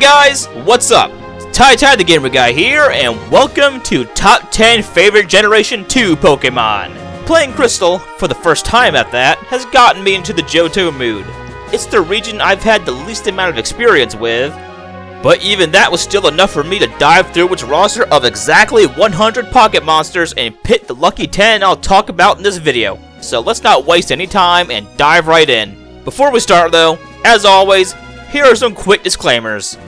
guys, what's up? TyTyTheGamerGuy here, and welcome to Top 10 Favorite Generation 2 Pokemon. Playing Crystal, for the first time at that, has gotten me into the Johto mood. It's the region I've had the least amount of experience with, but even that was still enough for me to dive through its roster of exactly 100 Pocket Monsters and pick the lucky 10 I'll talk about in this video. So let's not waste any time and dive right in. Before we start though, as always, here are some quick disclaimers.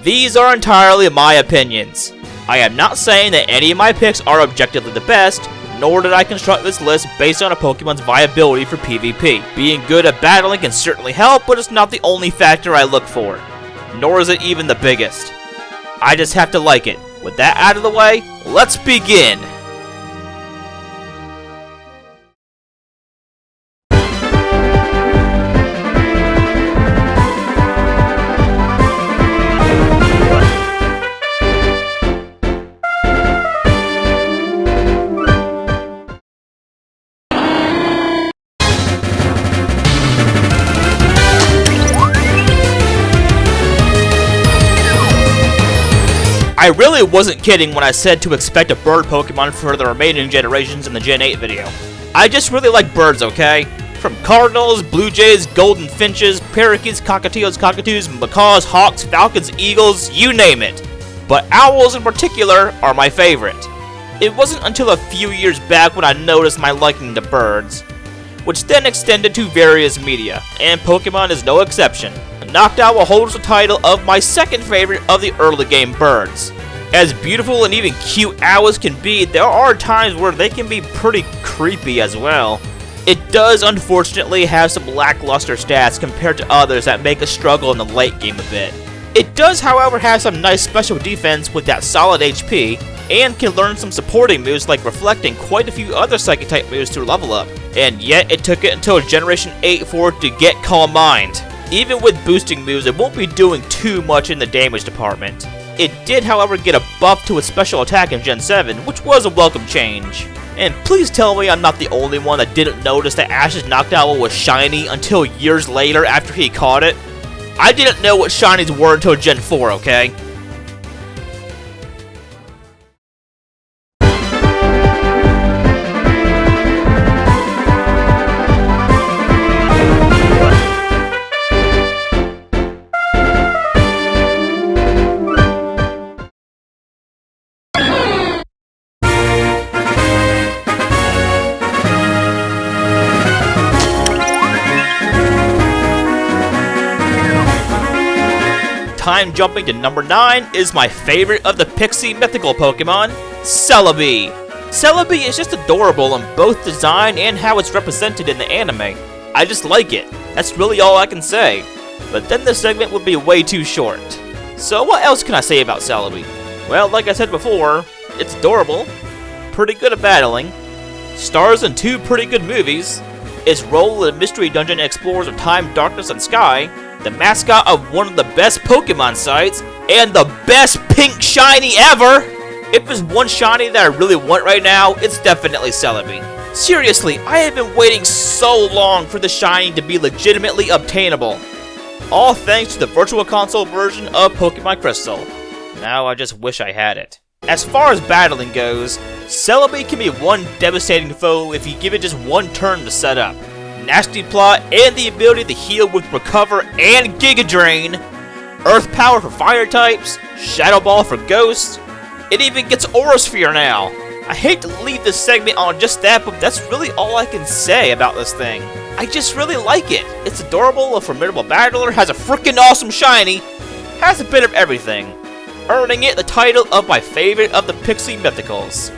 These are entirely my opinions. I am not saying that any of my picks are objectively the best, nor did I construct this list based on a Pokemon's viability for PvP. Being good at battling can certainly help, but it's not the only factor I look for. Nor is it even the biggest. I just have to like it. With that out of the way, let's begin! I really wasn't kidding when I said to expect a bird Pokemon for the remaining generations in the Gen 8 video. I just really like birds, okay? From cardinals, blue jays, golden finches, parakeets, cockatoos, macaws, hawks, falcons, eagles, you name it. But owls in particular are my favorite. It wasn't until a few years back when I noticed my liking to birds, which then extended to various media, and Pokemon is no exception. Noctowl holds the title of my second favorite of the early game birds. As beautiful and even cute owls can be, there are times where they can be pretty creepy as well. It does unfortunately have some lackluster stats compared to others that make us struggle in the late game a bit. It does however have some nice special defense with that solid HP, and can learn some supporting moves like Reflecting quite a few other Psychic type moves to level up. And yet it took it until Generation 8 for it to get Calm Mind. Even with boosting moves, it won't be doing too much in the damage department. It did, however, get a buff to its special attack in Gen 7, which was a welcome change. And please tell me I'm not the only one that didn't notice that Ash's Noctowl was shiny until years later after he caught it. I didn't know what shinies were until Gen 4, okay? Time jumping to number 9 is my favorite of the Pixie mythical Pokemon, Celebi. Celebi is just adorable in both design and how it's represented in the anime. I just like it. That's really all I can say. But then this segment would be way too short. So what else can I say about Celebi? Well, like I said before, it's adorable, pretty good at battling, stars in 2 pretty good movies, its role in the Mystery Dungeon Explorers of Time, Darkness, and Sky, the mascot of one of the best Pokemon sites, and the best pink shiny ever! If there's one shiny that I really want right now, it's definitely Celebi. Seriously, I have been waiting so long for the shiny to be legitimately obtainable. All thanks to the Virtual Console version of Pokemon Crystal. Now I just wish I had it. As far as battling goes, Celebi can be one devastating foe if you give it just one turn to set up. Nasty Plot, and the ability to heal with Recover and Giga Drain, Earth Power for fire types, Shadow Ball for ghosts, it even gets Aura Sphere now. I hate to leave this segment on just that, but that's really all I can say about this thing. I just really like it. It's adorable, a formidable battler, has a freaking awesome shiny, has a bit of everything, earning it the title of my favorite of the Pixie Mythicals.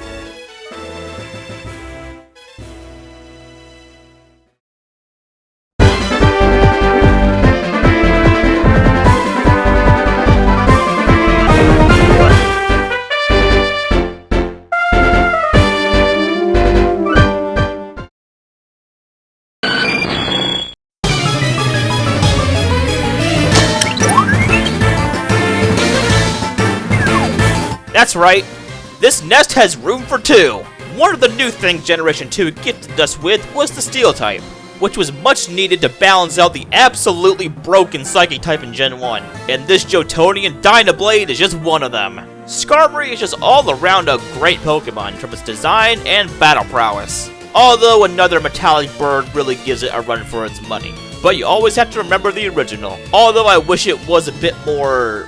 That's right, this nest has room for 2. One of the new things Generation 2 gifted us with was the Steel type. which was much needed to balance out the absolutely broken Psychic type in Gen 1, and this Jotonian Dynablade is just one of them. Skarmory is just all around a great Pokemon from its design and battle prowess, although another metallic bird really gives it a run for its money. But you always have to remember the original, although I wish it was a bit more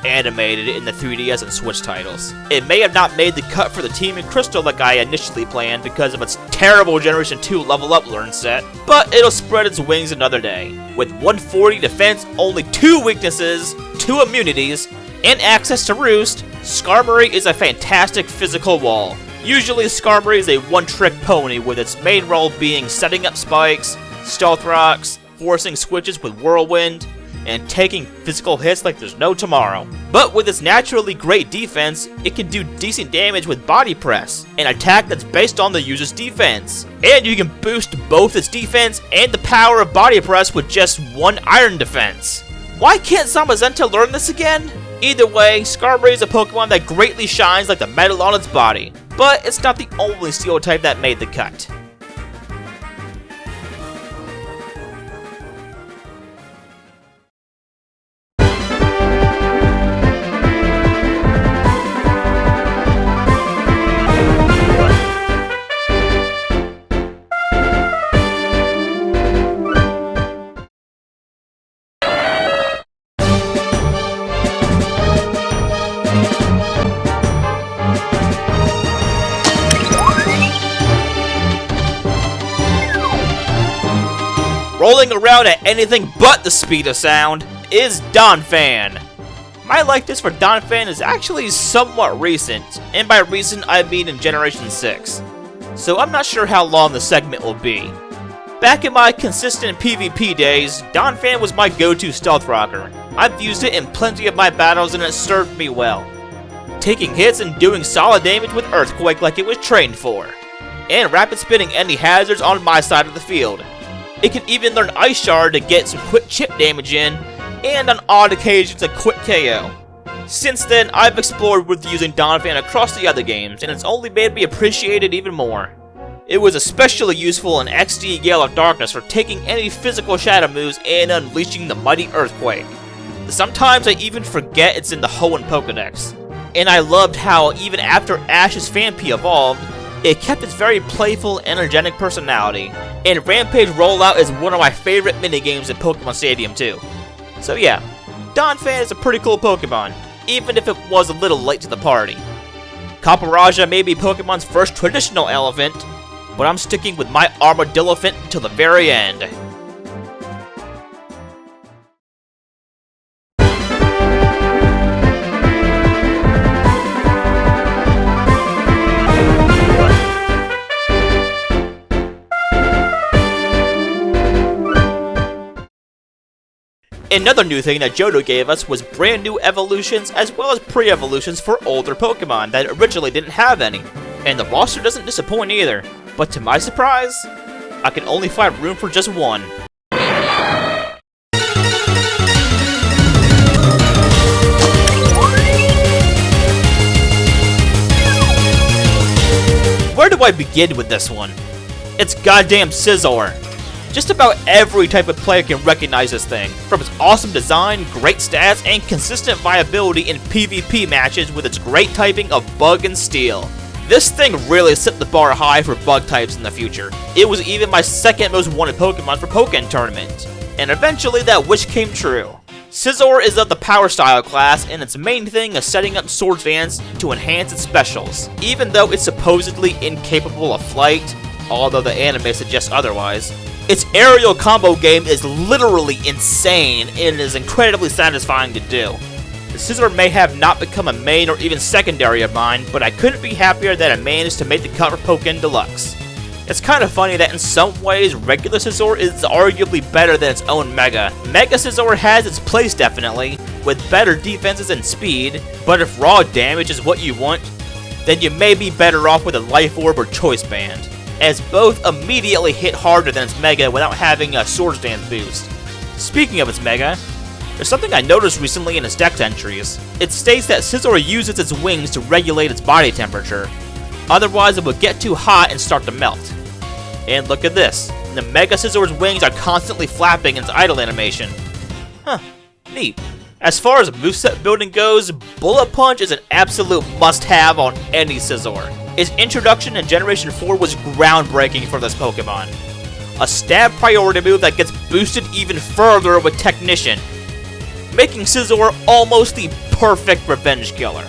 animated in the 3DS and Switch titles. It may have not made the cut for the Team in Crystal like I initially planned because of its terrible Generation 2 level up learn set, but it'll spread its wings another day. With 140 defense, only 2 weaknesses, 2 immunities, and access to Roost, Skarmory is a fantastic physical wall. Usually Skarmory is a one-trick pony with its main role being setting up spikes, stealth rocks, forcing switches with Whirlwind, and taking physical hits like there's no tomorrow. But with its naturally great defense, it can do decent damage with Body Press, an attack that's based on the user's defense. And you can boost both its defense and the power of Body Press with just 1 Iron defense. Why can't Zamazenta learn this again? Either way, Skarmory is a Pokemon that greatly shines like the metal on its body, but it's not the only Steel type that made the cut. Rolling around at anything but the speed of sound is Donphan. My likeness for Donphan is actually somewhat recent, and by recent I mean in Generation 6, so I'm not sure how long the segment will be. Back in my consistent PvP days, Donphan was my go-to stealth rocker. I've used it in plenty of my battles and it served me well, taking hits and doing solid damage with Earthquake like it was trained for, and rapid spinning any hazards on my side of the field. It can even learn Ice Shard to get some quick chip damage in, and on odd occasions a quick KO. Since then, I've explored with using Donphan across the other games, and it's only made me appreciate it even more. It was especially useful in XD Gale of Darkness for taking any physical shadow moves and unleashing the mighty Earthquake. Sometimes I even forget it's in the Hoenn Pokedex, and I loved how even after Ash's Phanpy evolved, it kept its very playful, energetic personality, and Rampage Rollout is one of my favorite minigames in Pokemon Stadium too. So yeah, Donphan is a pretty cool Pokemon, even if it was a little late to the party. Copperajah may be Pokemon's first traditional elephant, but I'm sticking with my Armadillophant until the very end. Another new thing that Johto gave us was brand new evolutions as well as pre-evolutions for older Pokemon that originally didn't have any. And the roster doesn't disappoint either, but to my surprise, I can only find room for just one. Where do I begin with this one? It's goddamn Scizor. Just about every type of player can recognize this thing, from its awesome design, great stats, and consistent viability in PvP matches with its great typing of Bug and Steel. This thing really set the bar high for bug types in the future. It was even my second most wanted Pokemon for Pokken Tournament, and eventually that wish came true. Scizor is of the Power Style class, and its main thing is setting up Swords Dance to enhance its specials. Even though it's supposedly incapable of flight, although the anime suggests otherwise, its aerial combo game is literally insane and is incredibly satisfying to do. The Scizor may have not become a main or even secondary of mine, but I couldn't be happier that it managed to make the cut for Pokken Deluxe. It's kind of funny that in some ways, regular Scizor is arguably better than its own Mega. Mega Scizor has its place definitely, with better defenses and speed, but if raw damage is what you want, then you may be better off with a Life Orb or Choice Band, as both immediately hit harder than its Mega without having a Swords Dance boost. Speaking of its Mega, there's something I noticed recently in its Dex entries. It states that Scizor uses its wings to regulate its body temperature, otherwise it would get too hot and start to melt. And look at this. and the Mega Scissor's wings are constantly flapping in its idle animation. Huh, neat. As far as moveset building goes, Bullet Punch is an absolute must-have on any Scizor. Its introduction in Generation 4 was groundbreaking for this Pokemon. A stab priority move that gets boosted even further with Technician, making Scizor almost the perfect revenge killer.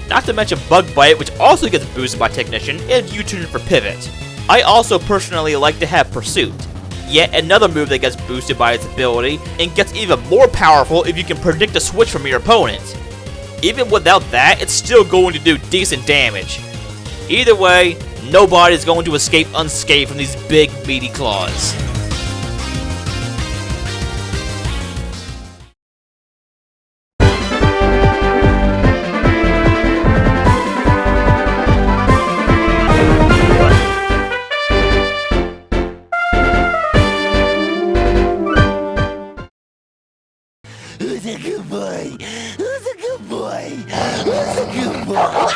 Not to mention Bug Bite, which also gets boosted by Technician, and U-Turn for Pivot. I also personally like to have Pursuit, yet another move that gets boosted by its ability, and gets even more powerful if you can predict a switch from your opponent. Even without that, it's still going to do decent damage. Either way, nobody's going to escape unscathed from these big, meaty claws. Who's a good boy? Who's a good boy? Who's a good boy?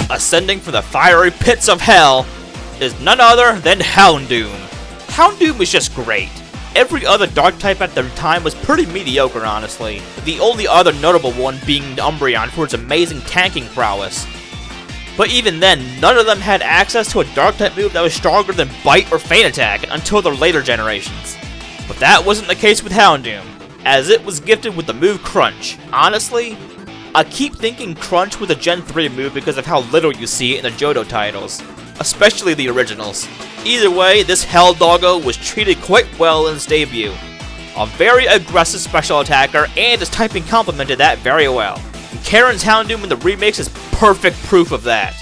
Ascending from the fiery pits of hell is none other than Houndoom. Houndoom is just great. Every other dark type at the time was pretty mediocre, honestly. The only other notable one being Umbreon for its amazing tanking prowess. But even then, none of them had access to a dark type move that was stronger than Bite or Feint Attack until their later generations. But that wasn't the case with Houndoom, as it was gifted with the move Crunch. Honestly, I keep thinking Crunch was a Gen 3 move because of how little you see it in the Johto titles, especially the originals. Either way, this Hell Doggo was treated quite well in its debut. A very aggressive special attacker, and its typing complemented that very well. And Karen's Houndoom in the remakes is perfect proof of that.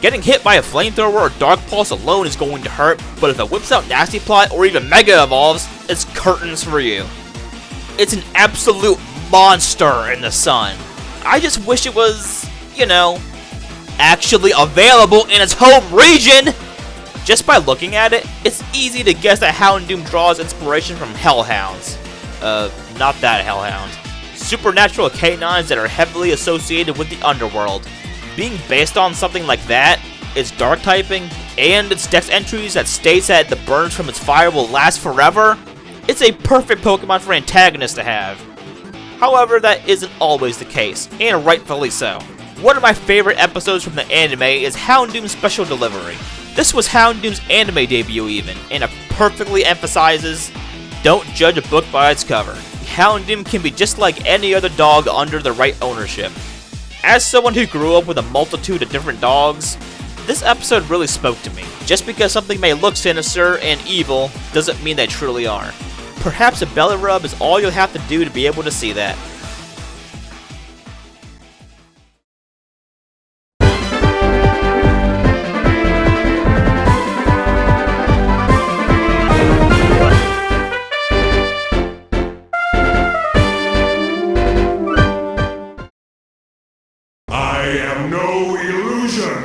Getting hit by a Flamethrower or Dark Pulse alone is going to hurt, but if it whips out Nasty Plot or even Mega Evolves, it's curtains for you. It's an absolute monster in the sun. I just wish it was, you know, actually available in its home region! Just by looking at it, it's easy to guess that Houndoom draws inspiration from Hellhounds. Not that Hellhound. Supernatural canines that are heavily associated with the underworld. Being based on something like that, its dark typing, and its dex entries that states that the burns from its fire will last forever, it's a perfect Pokemon for antagonists to have. However, that isn't always the case, and rightfully so. One of my favorite episodes from the anime is Houndoom's Special Delivery. This was Houndoom's anime debut even, and it perfectly emphasizes, don't judge a book by its cover. Houndoom can be just like any other dog under the right ownership. As someone who grew up with a multitude of different dogs, this episode really spoke to me. Just because something may look sinister and evil doesn't mean they truly are. Perhaps a belly rub is all you'll have to do to be able to see that. I am no illusion!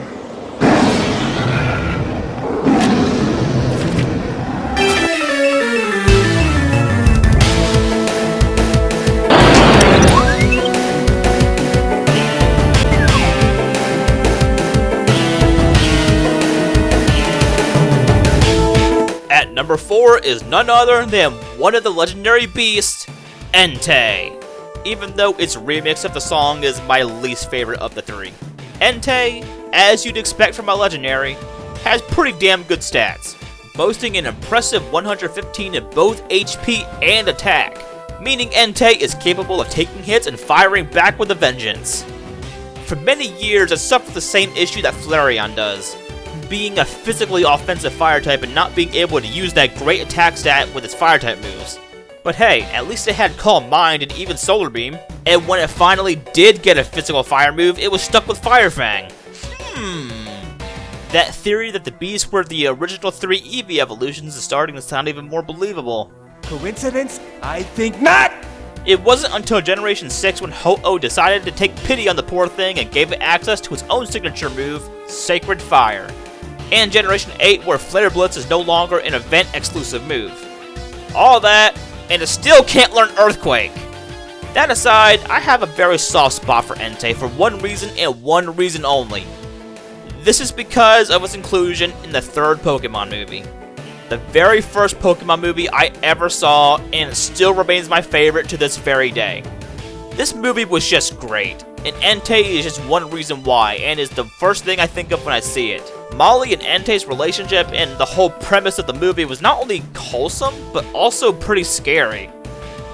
At number 4 is none other than one of the legendary beasts, Entei. Even though its remix of the song is my least favorite of the three. Entei, as you'd expect from a legendary, has pretty damn good stats, boasting an impressive 115 in both HP and attack, meaning Entei is capable of taking hits and firing back with a vengeance. For many years, it suffered the same issue that Flareon does, being a physically offensive fire type and not being able to use that great attack stat with its fire type moves. But hey, at least it had Calm Mind and even Solar Beam, and when it finally did get a physical fire move, it was stuck with Fire Fang. That theory that the beasts were the original 3 Eevee evolutions is starting to sound even more believable. Coincidence? I think not! It wasn't until Generation 6 when Ho-Oh decided to take pity on the poor thing and gave it access to its own signature move, Sacred Fire. And Generation 8 where Flare Blitz is no longer an event-exclusive move. All that, and it still can't learn Earthquake. That aside, I have a very soft spot for Entei for one reason and one reason only. This is because of its inclusion in the third Pokemon movie. The very first Pokemon movie I ever saw, and it still remains my favorite to this very day. This movie was just great, and Entei is just one reason why, and is the first thing I think of when I see it. Molly and Entei's relationship and the whole premise of the movie was not only wholesome, but also pretty scary.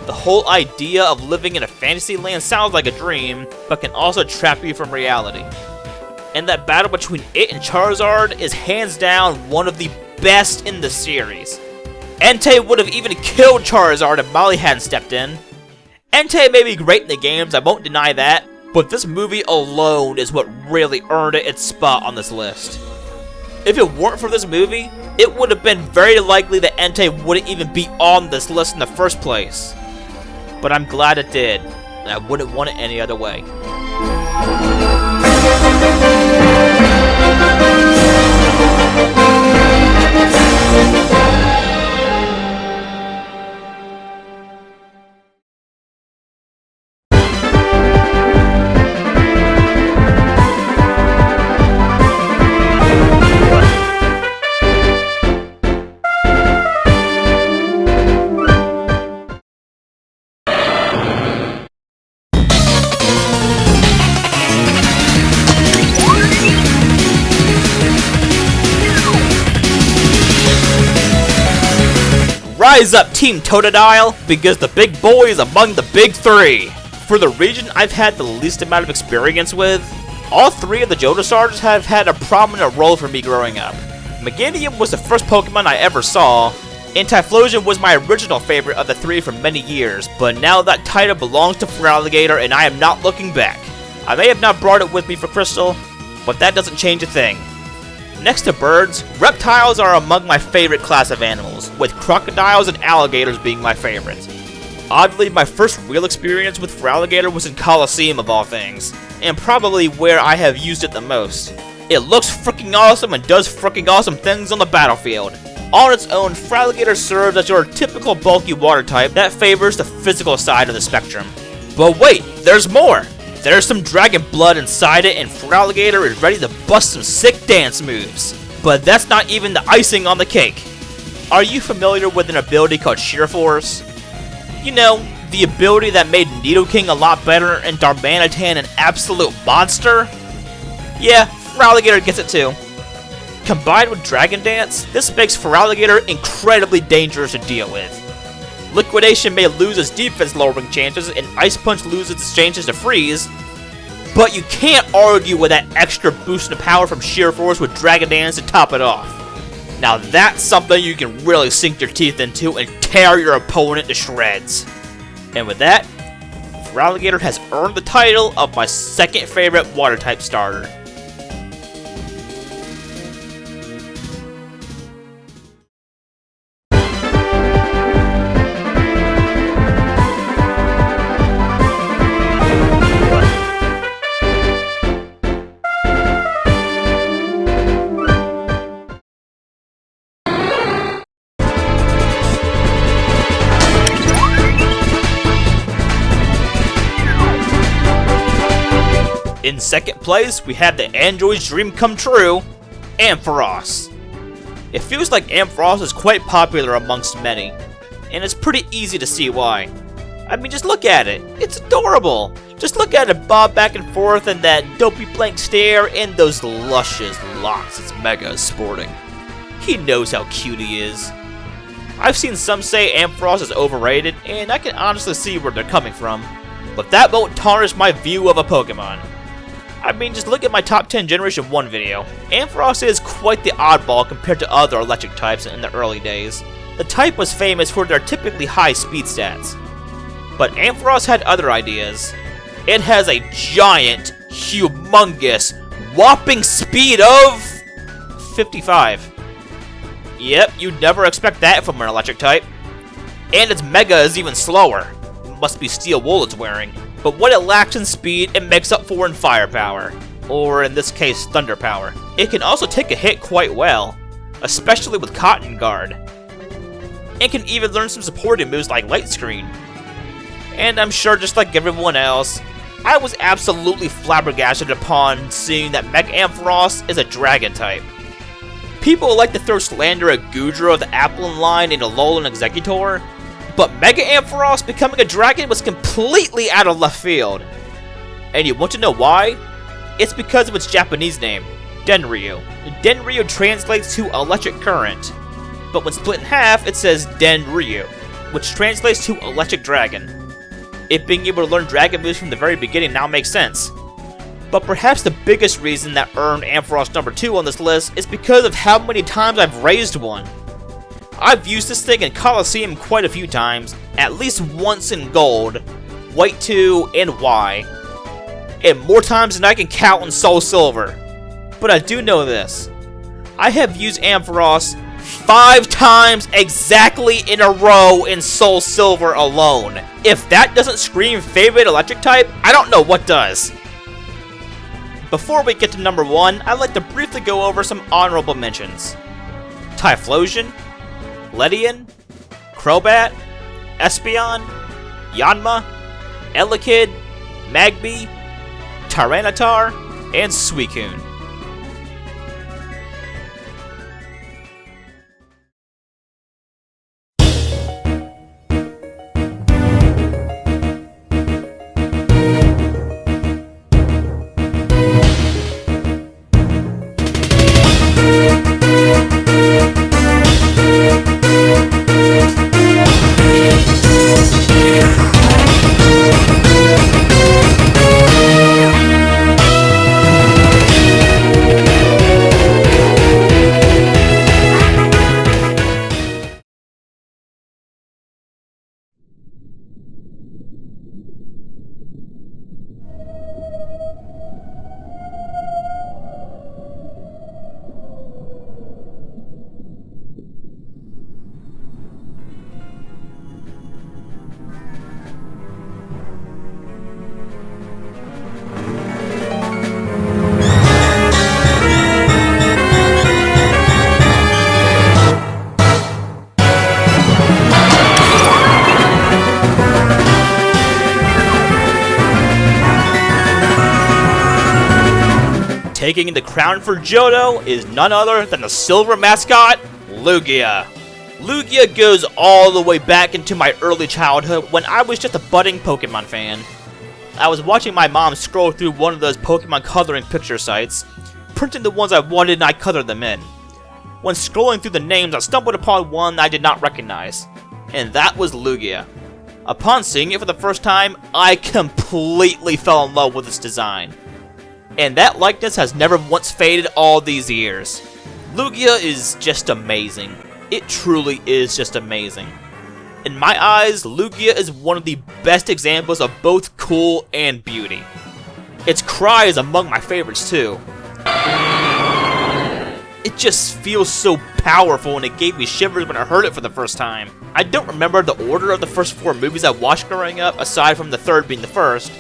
The whole idea of living in a fantasy land sounds like a dream, but can also trap you from reality. And that battle between it and Charizard is hands down one of the best in the series. Entei would have even killed Charizard if Molly hadn't stepped in. Entei may be great in the games, I won't deny that, but this movie alone is what really earned it its spot on this list. If it weren't for this movie, it would have been very likely that Entei wouldn't even be on this list in the first place. But I'm glad it did, and I wouldn't want it any other way. Rise up, Team Totodile, because the big boy is among the big three. For the region I've had the least amount of experience with, all three of the Johto starters have had a prominent role for me growing up. Meganium was the first Pokemon I ever saw, and Typhlosion was my original favorite of the three for many years, but now that title belongs to Feraligatr and I am not looking back. I may have not brought it with me for Crystal, but that doesn't change a thing. Next to birds, reptiles are among my favorite class of animals, with crocodiles and alligators being my favorites. Oddly, my first real experience with Feraligatr was in Colosseum of all things, and probably where I have used it the most. It looks freaking awesome and does freaking awesome things on the battlefield. On its own, Feraligatr serves as your typical bulky water type that favors the physical side of the spectrum. But wait, there's more! There's some dragon blood inside it, and Feraligatr is ready to bust some sick dance moves. But that's not even the icing on the cake. Are you familiar with an ability called Sheer Force? You know, the ability that made Nidoking a lot better and Darmanitan an absolute monster? Yeah, Feraligatr gets it too. Combined with Dragon Dance, this makes Feraligatr incredibly dangerous to deal with. Liquidation may lose its defense lowering chances, and Ice Punch loses its chances to freeze, but you can't argue with that extra boost in power from Sheer Force with Dragon Dance to top it off. Now that's something you can really sink your teeth into and tear your opponent to shreds. And with that, Feraligatr has earned the title of my second favorite water type starter. In second place, we have the android's dream come true, Ampharos. It feels like Ampharos is quite popular amongst many, and it's pretty easy to see why. I mean, just look at it. It's adorable. Just look at it bob back and forth and that dopey blank stare and those luscious locks its Mega is sporting. He knows how cute he is. I've seen some say Ampharos is overrated, and I can honestly see where they're coming from, but that won't tarnish my view of a Pokemon. I mean, just look at my top 10 Generation 1 video. Ampharos is quite the oddball compared to other electric types in the early days. The type was famous for their typically high speed stats. But Ampharos had other ideas. It has a giant, humongous, whopping speed of 55. Yep, you'd never expect that from an electric type. And its Mega is even slower. It must be steel wool it's wearing. But what it lacks in speed, it makes up for in firepower. Or in this case, thunder power. It can also take a hit quite well, especially with Cotton Guard. and can even learn some supporting moves like Light Screen. And I'm sure just like everyone else, I was absolutely flabbergasted upon seeing that Mega Ampharos is a Dragon type. People like to throw slander at Goodra of the Applin line and Alolan Executor, but Mega Ampharos becoming a Dragon was completely out of left field. And you want to know why? It's because of its Japanese name, Denryu. Denryu translates to Electric Current, but when split in half it says Denryu, which translates to Electric Dragon. It being able to learn Dragon moves from the very beginning now makes sense. But perhaps the biggest reason that earned Ampharos number 2 on this list is because of how many times I've raised one. I've used this thing in Coliseum quite a few times, at least once in Gold, White 2, and Y, and more times than I can count in Soul Silver. But I do know this. I have used Ampharos 5 times exactly in a row in Soul Silver alone. If that doesn't scream favorite electric type, I don't know what does. Before we get to number 1, I'd like to briefly go over some honorable mentions. Typhlosion, Ledian, Crobat, Espeon, Yanma, Elekid, Magby, Tyranitar, and Suicune. Taking the crown for Johto is none other than the silver mascot, Lugia. Lugia goes all the way back into my early childhood when I was just a budding Pokemon fan. I was watching my mom scroll through one of those Pokemon coloring picture sites, printing the ones I wanted and I colored them in. When scrolling through the names, I stumbled upon one I did not recognize, and that was Lugia. Upon seeing it for the first time, I completely fell in love with its design. And that likeness has never once faded all these years. Lugia is just amazing. It truly is just amazing. In my eyes, Lugia is one of the best examples of both cool and beauty. Its cry is among my favorites too. It just feels so powerful and it gave me shivers when I heard it for the first time. I don't remember the order of the first 4 movies I watched growing up, aside from the third being the first.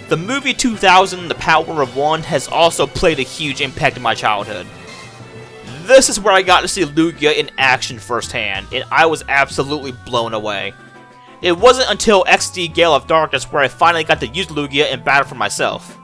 The movie 2000, The Power of One, has also played a huge impact in my childhood. This is where I got to see Lugia in action firsthand, and I was absolutely blown away. It wasn't until XD Gale of Darkness where I finally got to use Lugia in battle for myself.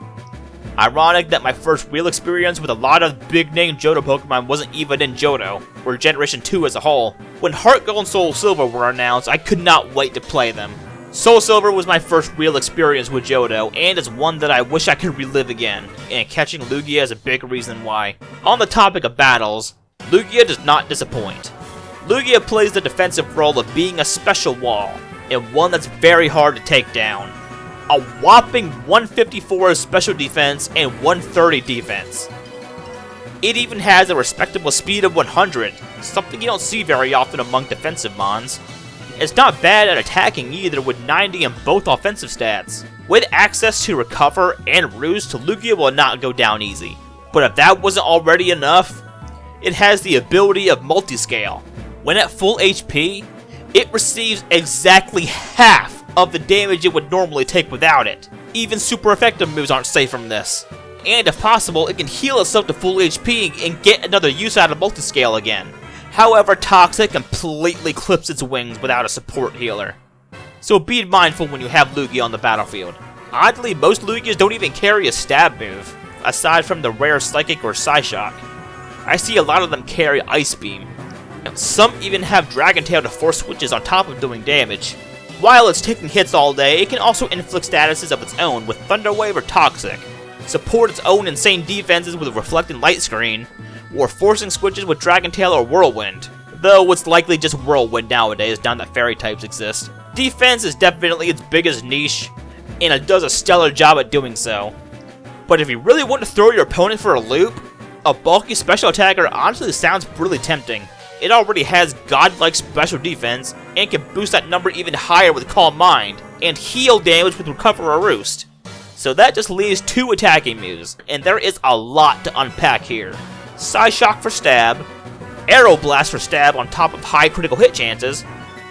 Ironic that my first real experience with a lot of big-name Johto Pokemon wasn't even in Johto, or Generation 2 as a whole. When Heart Gold and Soul Silver were announced, I could not wait to play them. Soul Silver was my first real experience with Johto, and is one that I wish I could relive again, and catching Lugia is a big reason why. On the topic of battles, Lugia does not disappoint. Lugia plays the defensive role of being a special wall, and one that's very hard to take down. A whopping 154 special defense and 130 defense. It even has a respectable speed of 100, something you don't see very often among defensive mons. It's not bad at attacking either, with 90 in both offensive stats. With access to Recover and Roost, Lugia will not go down easy. But if that wasn't already enough, it has the ability of Multiscale. When at full HP, it receives exactly half of the damage it would normally take without it. Even super effective moves aren't safe from this. And if possible, it can heal itself to full HP and get another use out of Multiscale again. However, Toxic completely clips its wings without a support healer. So be mindful when you have Lugia on the battlefield. Oddly, most Lugias don't even carry a stab move, aside from the rare Psychic or Psyshock. I see a lot of them carry Ice Beam. And some even have Dragon Tail to force switches on top of doing damage. While it's taking hits all day, it can also inflict statuses of its own with Thunder Wave or Toxic, support its own insane defenses with Reflecting Light Screen, or forcing switches with Dragon Tail or Whirlwind, though it's likely just Whirlwind nowadays now that Fairy types exist. Defense is definitely its biggest niche, and it does a stellar job at doing so. But if you really want to throw your opponent for a loop, a bulky special attacker honestly sounds really tempting. It already has godlike special defense, and can boost that number even higher with Calm Mind, and heal damage with Recover or Roost. So that just leaves 2 attacking moves, and there is a lot to unpack here. Psyshock for stab, Aeroblast for stab on top of high critical hit chances,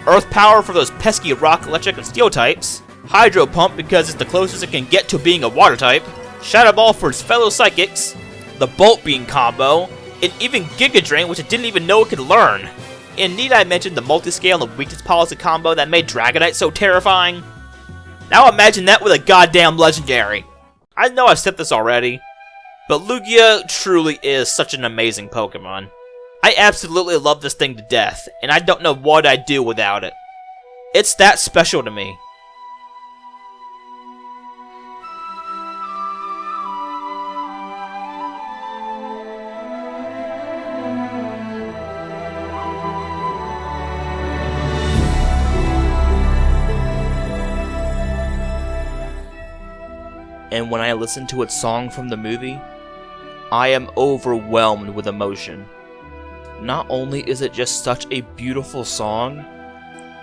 Earth Power for those pesky rock, electric, and steel types, Hydro Pump because it's the closest it can get to being a water type, Shadow Ball for its fellow psychics, the Bolt Beam combo, and even Giga Drain, which it didn't even know it could learn. And need I mention the multi-scale and weakness policy combo that made Dragonite so terrifying? Now imagine that with a goddamn legendary. I know I've said this already, but Lugia truly is such an amazing Pokemon. I absolutely love this thing to death, and I don't know what I'd do without it. It's that special to me. And when I listen to its song from the movie, I am overwhelmed with emotion. Not only is it just such a beautiful song,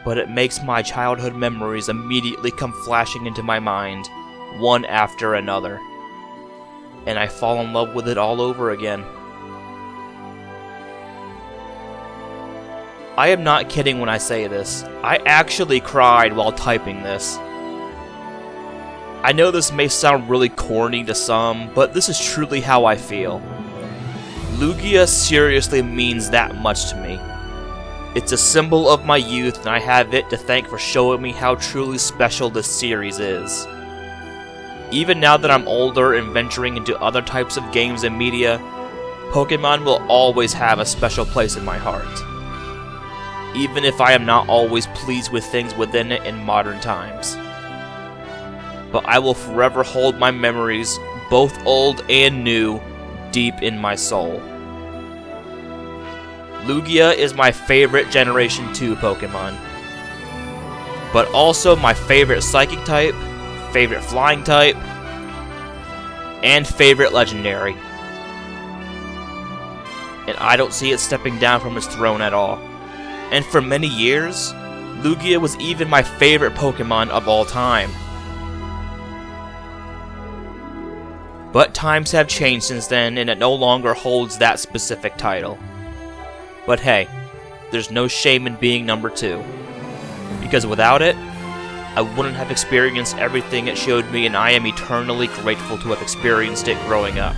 but it makes my childhood memories immediately come flashing into my mind, one after another. And I fall in love with it all over again. I am not kidding when I say this. I actually cried while typing this. I know this may sound really corny to some, but this is truly how I feel. Lugia seriously means that much to me. It's a symbol of my youth, and I have it to thank for showing me how truly special this series is. Even now that I'm older and venturing into other types of games and media, Pokemon will always have a special place in my heart. Even if I am not always pleased with things within it in modern times. But I will forever hold my memories, both old and new, deep in my soul. Lugia is my favorite Generation 2 Pokemon, but also my favorite Psychic type, favorite Flying type, and favorite Legendary. And I don't see it stepping down from its throne at all. And for many years, Lugia was even my favorite Pokemon of all time. But times have changed since then, and it no longer holds that specific title. But hey, there's no shame in being number 2. Because without it, I wouldn't have experienced everything it showed me, and I am eternally grateful to have experienced it growing up.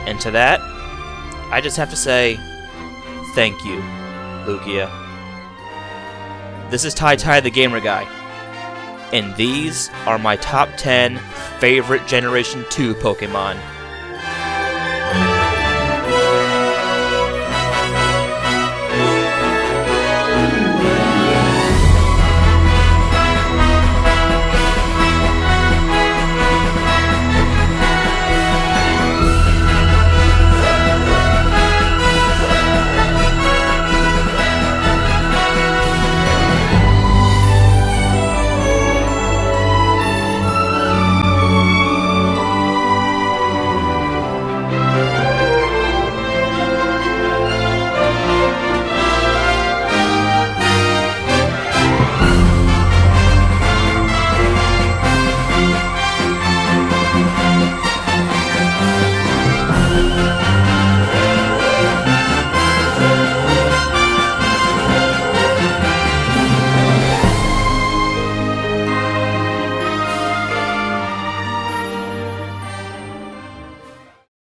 And to that, I just have to say, thank you, Lugia. This is TyTyTheGamerGuy, and these are my top 10 favorite Generation 2 Pokemon.